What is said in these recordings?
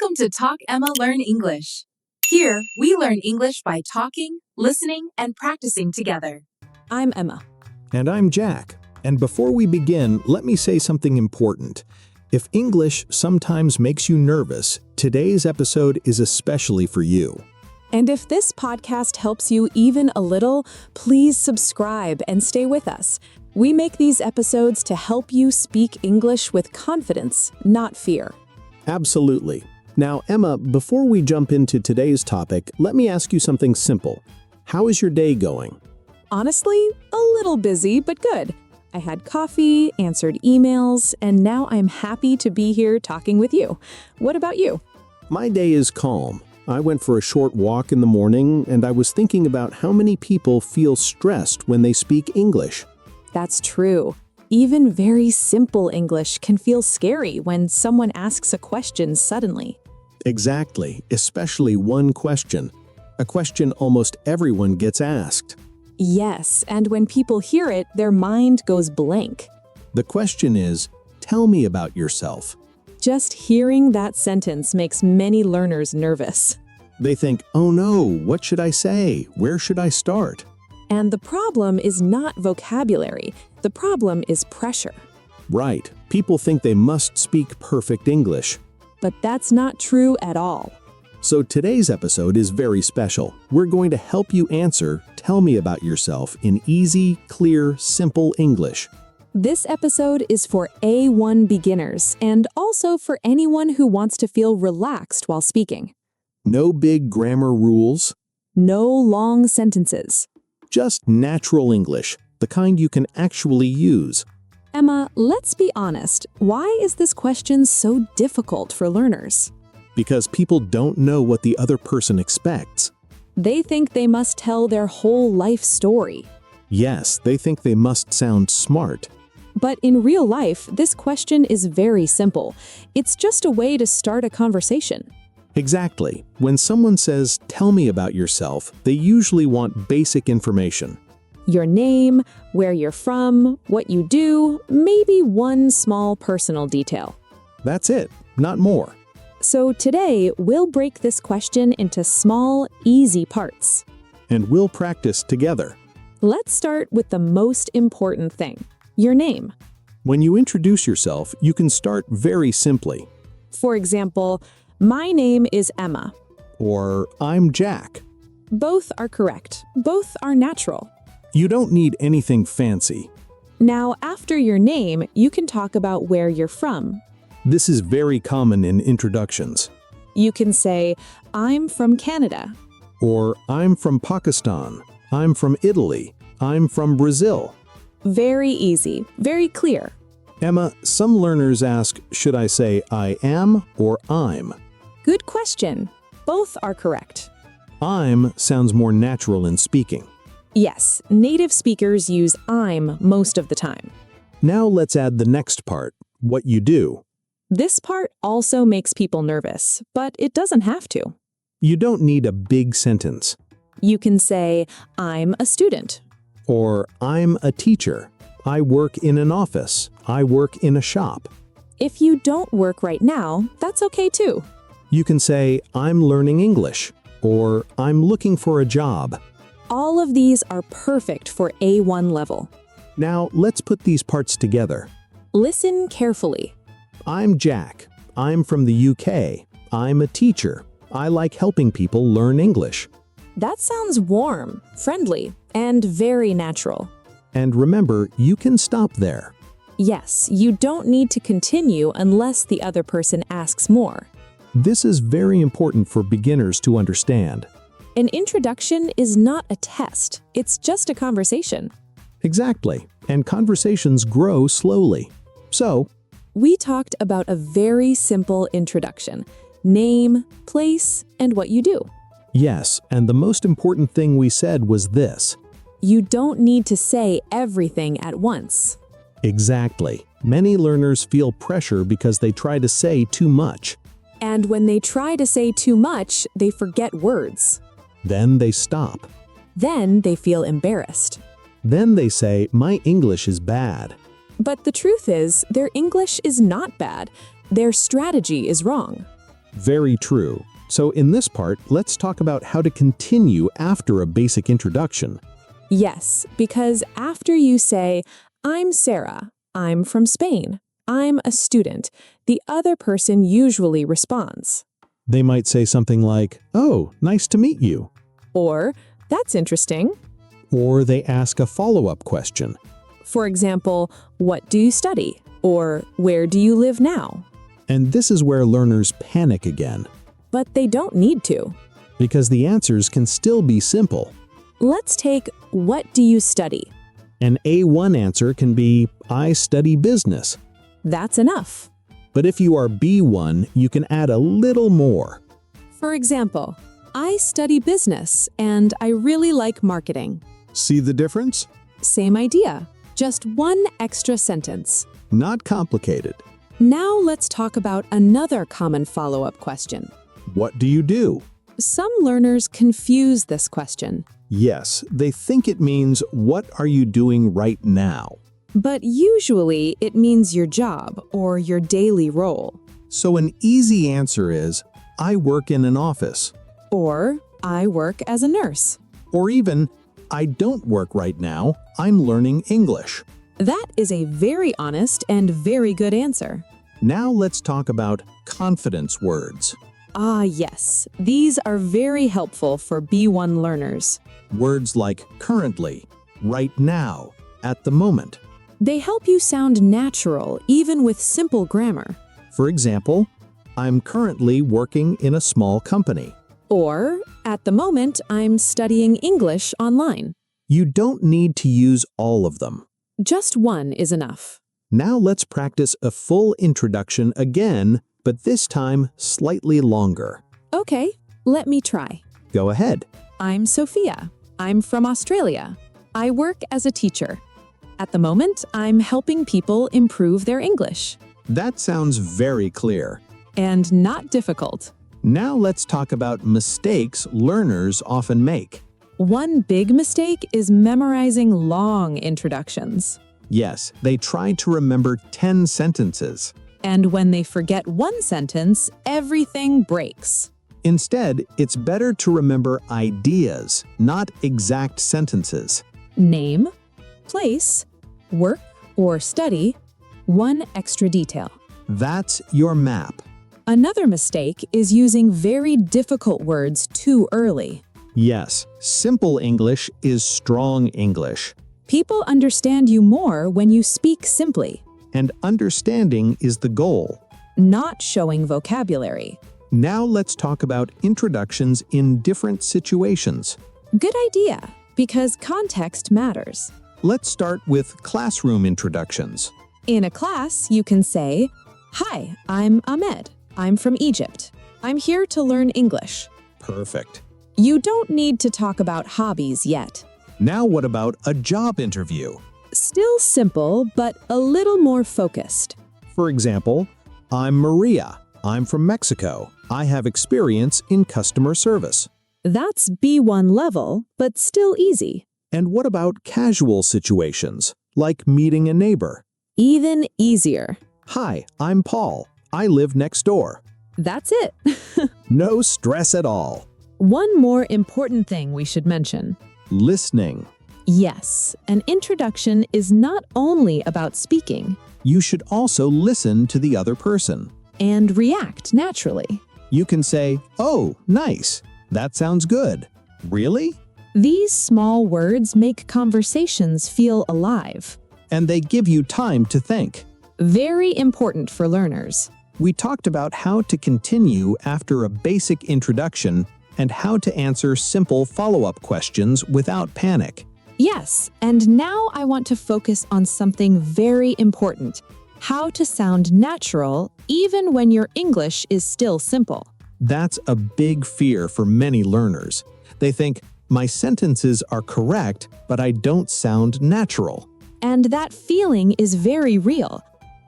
Welcome to Talk Emma Learn English. Here, we learn English by talking, listening, and practicing together. I'm Emma. And I'm Jack. And before we begin, let me say something important. If English sometimes makes you nervous, today's episode is especially for you. And if this podcast helps you even a little, please subscribe and stay with us. We make these episodes to help you speak English with confidence, not fear. Absolutely. Now, Emma, before we jump into today's topic, let me ask you something simple. How is your day going? Honestly, a little busy, but good. I had coffee, answered emails, and now I'm happy to be here talking with you. What about you? My day is calm. I went for a short walk in the morning, and I was thinking about how many people feel stressed when they speak English. That's true. Even very simple English can feel scary when someone asks a question suddenly. Exactly, especially one question. A question almost everyone gets asked. Yes, and when people hear it, their mind goes blank. The question is, tell me about yourself. Just hearing that sentence makes many learners nervous. They think, oh no, what should I say? Where should I start? And the problem is not vocabulary. The problem is pressure. Right. People think they must speak perfect English. But that's not true at all. So today's episode is very special. We're going to help you answer, tell me about yourself in easy, clear, simple English. This episode is for A1 beginners and also for anyone who wants to feel relaxed while speaking. No big grammar rules. No long sentences. Just natural English, the kind you can actually use. Emma, let's be honest. Why is this question so difficult for learners? Because people don't know what the other person expects. They think they must tell their whole life story. Yes, they think they must sound smart. But in real life, this question is very simple. It's just a way to start a conversation. Exactly. When someone says, tell me about yourself, they usually want basic information. Your name, where you're from, what you do, maybe one small personal detail. That's it, not more. So today, we'll break this question into small, easy parts. And we'll practice together. Let's start with the most important thing, your name. When you introduce yourself, you can start very simply. For example, my name is Emma. Or, I'm Jack. Both are correct. Both are natural. You don't need anything fancy. Now, after your name, you can talk about where you're from. This is very common in introductions. You can say, I'm from Canada. Or, I'm from Pakistan. I'm from Italy. I'm from Brazil. Very easy, very clear. Emma, some learners ask, should I say I am or I'm? Good question. Both are correct. I'm sounds more natural in speaking. Yes, native speakers use I'm most of the time. Now let's add the next part, what you do. This part also makes people nervous, but it doesn't have to. You don't need a big sentence. You can say, I'm a student. Or, I'm a teacher. I work in an office. I work in a shop. If you don't work right now, that's okay too. You can say, I'm learning English. Or, I'm looking for a job. All of these are perfect for A1 level. Now, let's put these parts together. Listen carefully. I'm Jack. I'm from the UK. I'm a teacher. I like helping people learn English. That sounds warm, friendly, and very natural. And remember, you can stop there. Yes, you don't need to continue unless the other person asks more. This is very important for beginners to understand. An introduction is not a test. It's just a conversation. Exactly. And conversations grow slowly. So, we talked about a very simple introduction. Name, place, and what you do. yes, and the most important thing we said was this. You don't need to say everything at once. Exactly. Many learners feel pressure because they try to say too much. And when they try to say too much, they forget words. Then they stop. Then they feel embarrassed. Then they say, my English is bad. But the truth is, their English is not bad. Their strategy is wrong. Very true. So in this part, let's talk about how to continue after a basic introduction. Yes, because after you say, I'm Sarah, I'm from Spain, I'm a student, the other person usually responds. They might say something like, "Oh, nice to meet you." Or, that's interesting. Or they ask a follow-up question. For example, what do you study? Or where do you live now? And this is where learners panic again, But they don't need to. because the answers can still be simple. Let's take what do you study? An A1 answer can be, "I study business." That's enough. But if you are B1, you can add a little more. For example, I study business and I really like marketing. See the difference? Same idea, just one extra sentence. Not complicated. Now let's talk about another common follow-up question. What do you do? Some learners confuse this question, Yes, they think it means, "What are you doing right now?" but usually it means your job or your daily role. So an easy answer is, "I work in an office." Or, I work as a nurse. Or even, "I don't work right now, I'm learning English." That is a very honest and very good answer. Now let's talk about confidence words. Ah, yes. These are very helpful for B1 learners. Words like currently, right now, at the moment. They help you sound natural, even with simple grammar. For example, "I'm currently working in a small company." Or, at the moment, I'm studying English online. You don't need to use all of them. Just one is enough. Now let's practice a full introduction again, but this time slightly longer. Okay, let me try. Go ahead. I'm Sophia. I'm from Australia. I work as a teacher. At the moment, I'm helping people improve their English. That sounds very clear. And not difficult. Now let's talk about mistakes learners often make. One big mistake is memorizing long introductions. Yes, they try to remember 10 sentences. And when they forget one sentence, everything breaks. Instead, it's better to remember ideas, not exact sentences. Name, place, work or study, one extra detail. That's your map. Another mistake is using very difficult words too early. Yes, simple English is strong English. People understand you more when you speak simply, And understanding is the goal. not showing vocabulary. Now let's talk about introductions in different situations. Good idea, because context matters. Let's start with classroom introductions. In a class, you can say, "Hi, I'm Ahmed. I'm from Egypt. I'm here to learn English." Perfect. You don't need to talk about hobbies yet. Now what about a job interview? Still simple, but a little more focused. For example, "I'm Maria. I'm from Mexico. I have experience in customer service." That's B1 level, but still easy. And what about casual situations, like meeting a neighbor? Even easier. "Hi, I'm Paul. I live next door." That's it. No stress at all. One more important thing we should mention. Listening. Yes, an introduction is not only about speaking You should also listen to the other person. and react naturally. You can say, "Oh, nice. That sounds good." "Really?" These small words make conversations feel alive. And they give you time to think. Very important for learners. We talked about how to continue after a basic introduction and how to answer simple follow-up questions without panic. Yes, and now I want to focus on something very important. How to sound natural even when your English is still simple. That's a big fear for many learners. They think, "My sentences are correct, but I don't sound natural." And that feeling is very real.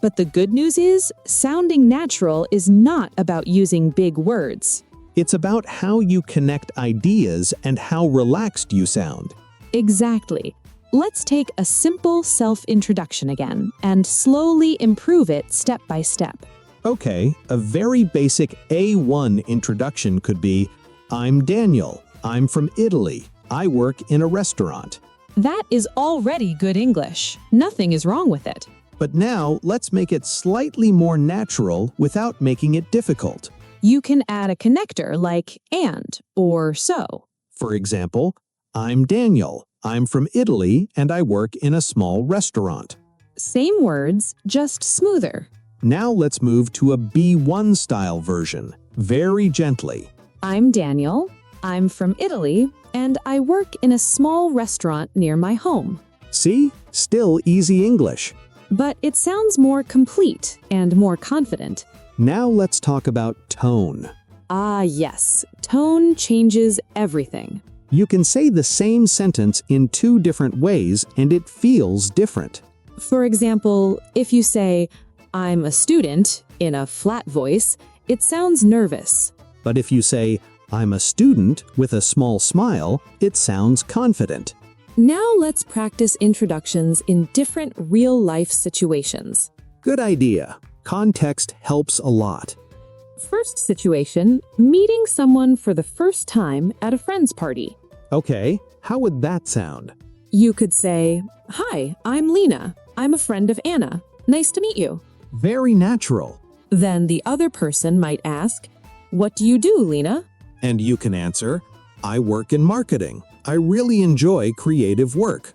But the good news is, sounding natural is not about using big words. It's about how you connect ideas and how relaxed you sound. Exactly. Let's take a simple self-introduction again and slowly improve it step by step. Okay, a very basic A1 introduction could be, I'm Daniel. I'm from Italy. I work in a restaurant. That is already good English. Nothing is wrong with it. But now, let's make it slightly more natural without making it difficult. You can add a connector like and or so. For example, I'm Daniel. I'm from Italy and I work in a small restaurant. Same words, just smoother. Now let's move to a B1 style version, very gently. I'm Daniel. I'm from Italy, and I work in a small restaurant near my home. See? Still easy English. But it sounds more complete and more confident. Now let's talk about tone. Ah, yes. Tone changes everything. You can say the same sentence in two different ways and it feels different. For example, if you say, I'm a student, in a flat voice, it sounds nervous. But if you say, I'm a student, with a small smile, it sounds confident. Now let's practice introductions in different real-life situations. Good idea. Context helps a lot. First situation, meeting someone for the first time at a friend's party. Okay, how would that sound? You could say, Hi, I'm Lena. I'm a friend of Anna. Nice to meet you. Very natural. Then the other person might ask, What do you do, Lena? And you can answer, I work in marketing. I really enjoy creative work.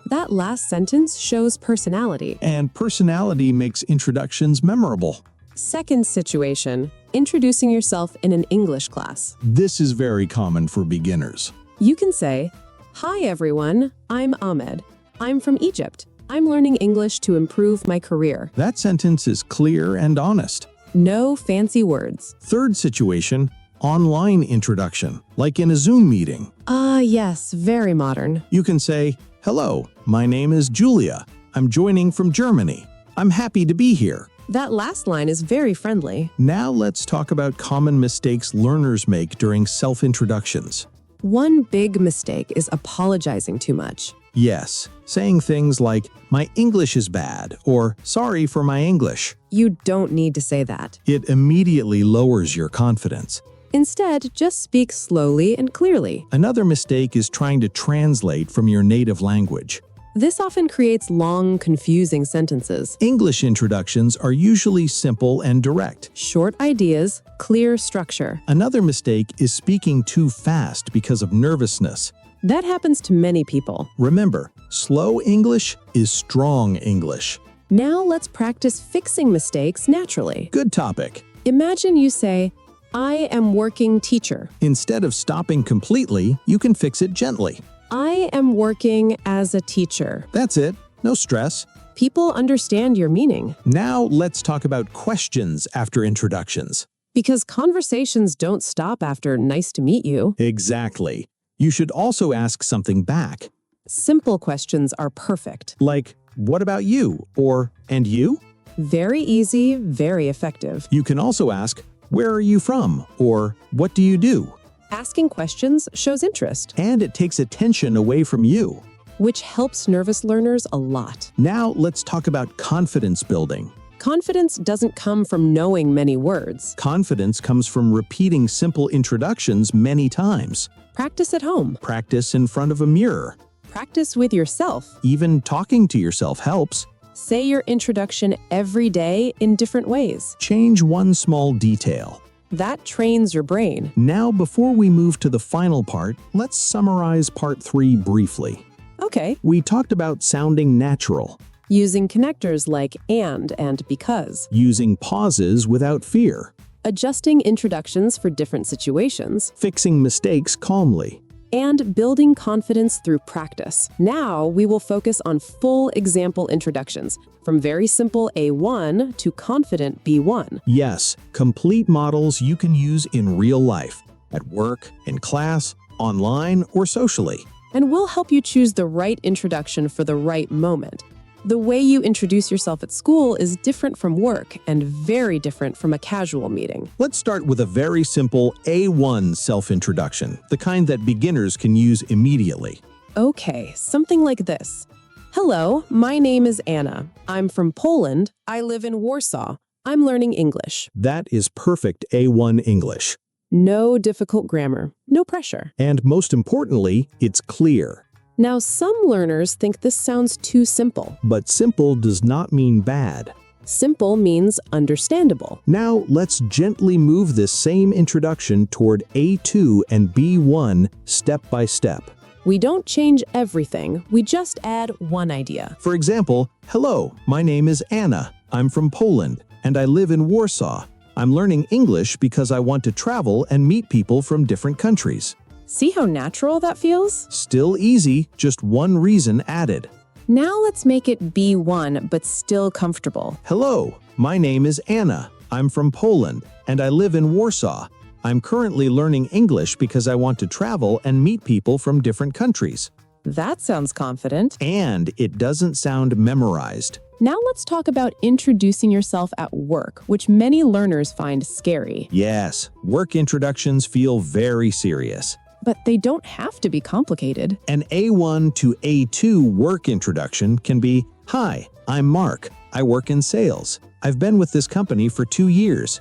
That last sentence shows personality. And personality makes introductions memorable. Second situation, introducing yourself in an English class. This is very common for beginners. You can say, Hi everyone, I'm Ahmed. I'm from Egypt. I'm learning English to improve my career. That sentence is clear and honest. No fancy words. Third situation, online introduction, like in a Zoom meeting. Ah, yes, very modern. You can say, Hello, my name is Julia. I'm joining from Germany. I'm happy to be here. That last line is very friendly. Now let's talk about common mistakes learners make during self-introductions. One big mistake is apologizing too much. Yes, saying things like, my English is bad, or sorry for my English. You don't need to say that. It immediately lowers your confidence. Instead, just speak slowly and clearly. Another mistake is trying to translate from your native language. This often creates long, confusing sentences. English introductions are usually simple and direct. Short ideas, clear structure. Another mistake is speaking too fast because of nervousness. That happens to many people. Remember, slow English is strong English. Now let's practice fixing mistakes naturally. Good topic. Imagine you say, I am working teacher. Instead of stopping completely, you can fix it gently. I am working as a teacher. That's it. No stress. People understand your meaning. Now let's talk about questions after introductions. Because conversations don't stop after nice to meet you. Exactly. You should also ask something back. Simple questions are perfect. Like, what about you? Or, and you? Very easy, very effective. You can also ask, where are you from? Or, what do you do? Asking questions shows interest, And it takes attention away from you. which helps nervous learners a lot. Now let's talk about confidence building. Confidence doesn't come from knowing many words. Confidence comes from repeating simple introductions many times. Practice at home. Practice in front of a mirror. Practice with yourself. Even talking to yourself helps. Say your introduction every day in different ways. Change one small detail. That trains your brain. Now, before we move to the final part, let's summarize part 3 briefly. Okay. We talked about sounding natural, Using connectors like and because. using pauses without fear, Adjusting introductions for different situations. fixing mistakes calmly. And building confidence through practice. Now we will focus on full example introductions, from very simple A1 to confident B1. Yes, complete models you can use in real life, at work, in class, online, or socially. And we'll help you choose the right introduction for the right moment. The way you introduce yourself at school is different from work and very different from a casual meeting. Let's start with a very simple A1 self-introduction, the kind that beginners can use immediately. Okay, something like this. Hello, my name is Anna. I'm from Poland. I live in Warsaw. I'm learning English. That is perfect A1 English. No difficult grammar. No pressure. And most importantly, it's clear. Now, some learners think this sounds too simple. But simple does not mean bad. Simple means understandable. Now, let's gently move this same introduction toward A2 and B1 step by step. We don't change everything, we just add one idea. For example, hello, my name is Anna. I'm from Poland, and I live in Warsaw. I'm learning English because I want to travel and meet people from different countries. See how natural that feels? Still easy, just one reason added. Now let's make it B1, but still comfortable. Hello, my name is Anna. I'm from Poland, and I live in Warsaw. I'm currently learning English because I want to travel and meet people from different countries. That sounds confident. And it doesn't sound memorized. Now let's talk about introducing yourself at work, which many learners find scary. Yes, work introductions feel very serious. But they don't have to be complicated. An A1 to A2 work introduction can be, Hi, I'm Mark. I work in sales. I've been with this company for 2 years.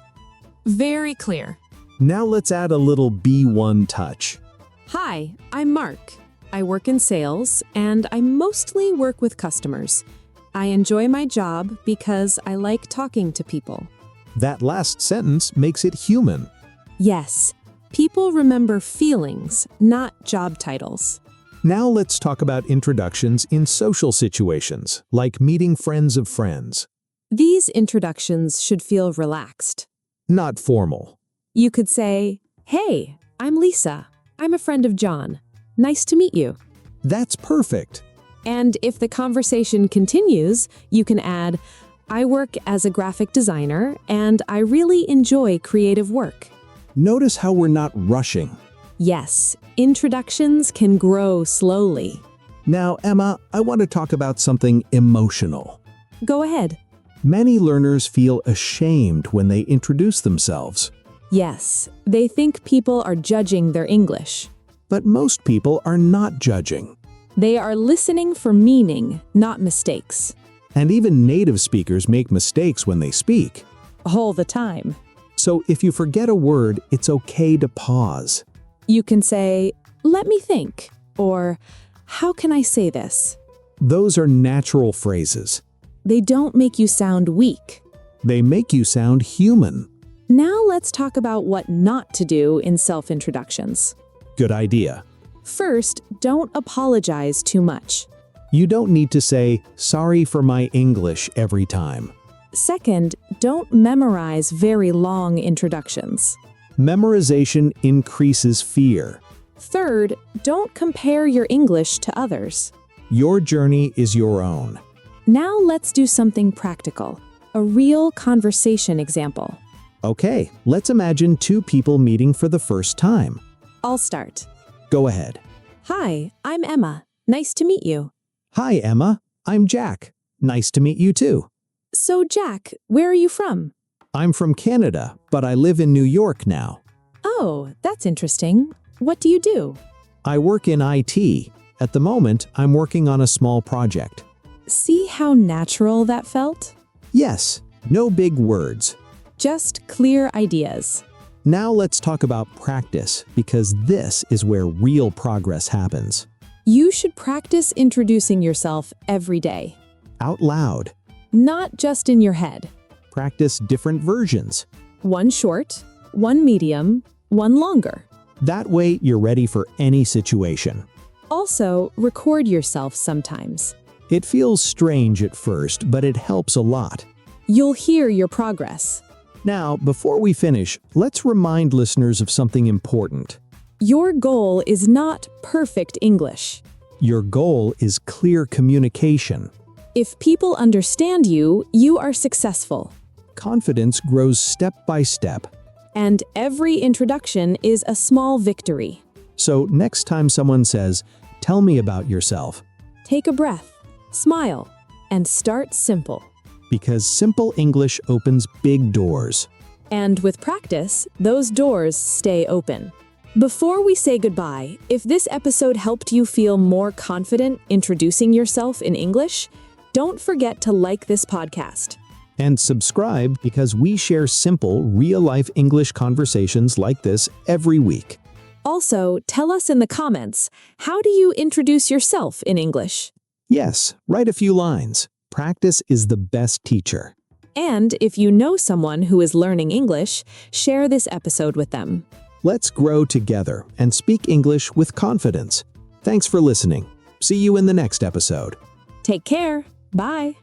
Very clear. Now let's add a little B1 touch. Hi, I'm Mark. I work in sales, and I mostly work with customers. I enjoy my job because I like talking to people. That last sentence makes it human. Yes, people remember feelings, not job titles. Now let's talk about introductions in social situations, like meeting friends of friends. These introductions should feel relaxed. Not formal. You could say, Hey, I'm Lisa. I'm a friend of John. Nice to meet you. That's perfect. And if the conversation continues, you can add, I work as a graphic designer, and I really enjoy creative work. Notice how we're not rushing. Yes, introductions can grow slowly. Now, Emma, I want to talk about something emotional. Go ahead. Many learners feel ashamed when they introduce themselves. Yes, they think people are judging their English. But most people are not judging. They are listening for meaning, not mistakes. And even native speakers make mistakes when they speak. All the time. So if you forget a word, it's okay to pause. You can say, let me think, or how can I say this? Those are natural phrases. They don't make you sound weak. They make you sound human. Now let's talk about what not to do in self-introductions. Good idea. First, don't apologize too much. You don't need to say, sorry for my English every time. Second, don't memorize very long introductions. Memorization increases fear. Third, don't compare your English to others. Your journey is your own. Now let's do something practical, a real conversation example. Okay, let's imagine two people meeting for the first time. I'll start. Go ahead. Hi, I'm Emma. Nice to meet you. Hi, Emma. I'm Jack. Nice to meet you too. So, Jack, where are you from? I'm from Canada, but I live in New York now. Oh, that's interesting. What do you do? I work in IT. At the moment, I'm working on a small project. See how natural that felt? Yes, no big words. Just clear ideas. Now let's talk about practice, because this is where real progress happens. You should practice introducing yourself every day. Out loud. Not just in your head. Practice different versions. One short, one medium, one longer. That way, you're ready for any situation. Also, record yourself sometimes. It feels strange at first, but it helps a lot. You'll hear your progress. Now, before we finish, let's remind listeners of something important. Your goal is not perfect English. Your goal is clear communication. If people understand you, you are successful. Confidence grows step by step. And every introduction is a small victory. So next time someone says, "Tell me about yourself," Take a breath, smile, and start simple. because simple English opens big doors. And with practice, those doors stay open. Before we say goodbye, if this episode helped you feel more confident introducing yourself in English, don't forget to like this podcast. And subscribe because we share simple, real-life English conversations like this every week. Also, tell us in the comments, how do you introduce yourself in English? Yes, write a few lines. Practice is the best teacher. And if you know someone who is learning English, share this episode with them. Let's grow together and speak English with confidence. Thanks for listening. See you in the next episode. Take care. Bye.